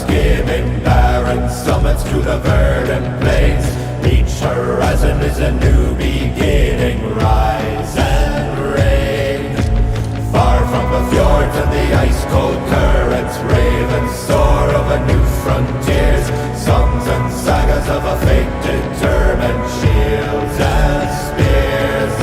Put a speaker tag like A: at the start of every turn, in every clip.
A: skimming barren summits to the verdant plains. Each horizon is a new beginning, rise and reign. Far from the fjords and the ice-cold currents, ravens soar over new frontiers. Songs and sagas of a fate determined, shields and spears.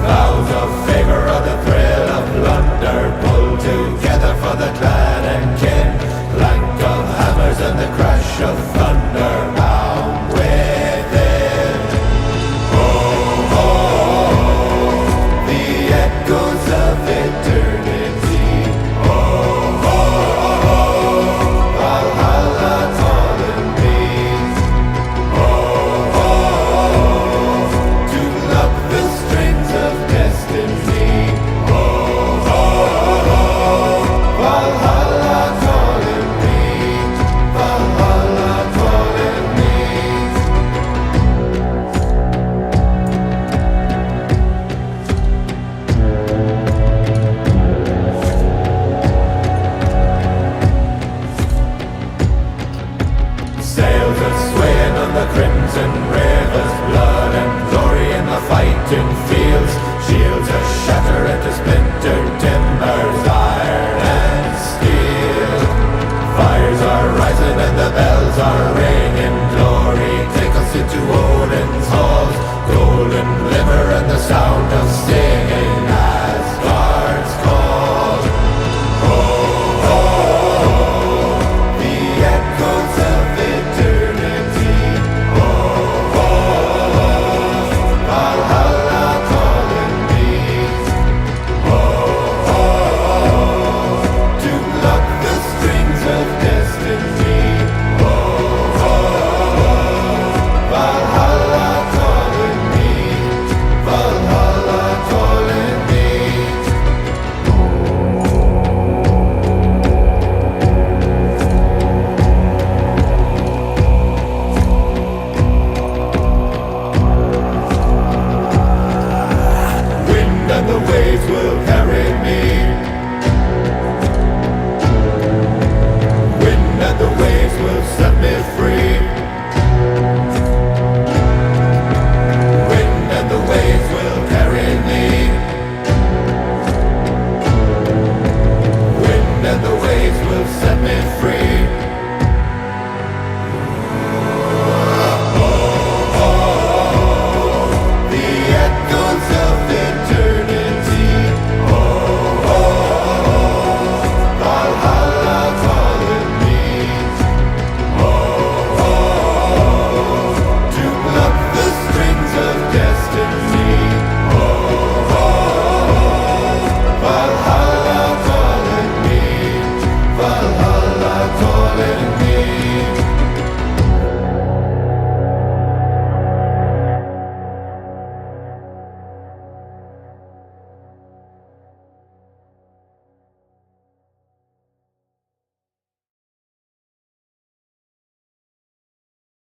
A: Vows of favor or the thrill of plunder, pulled together for the clan and kin. Clank of hammers and the crash of thunder, bound within. Oh, oh, the echoes of eternity. Oh, oh, Valhalla calling me. Oh, to love the strings of destiny. Oh, Valhalla calling me. Valhalla calling me. Sails are swaying on the crimson rivers, blood and glory in the fighting fields. Shields are shattered into splintered timbers, iron and steel. Fires are rising and the bells are ringing.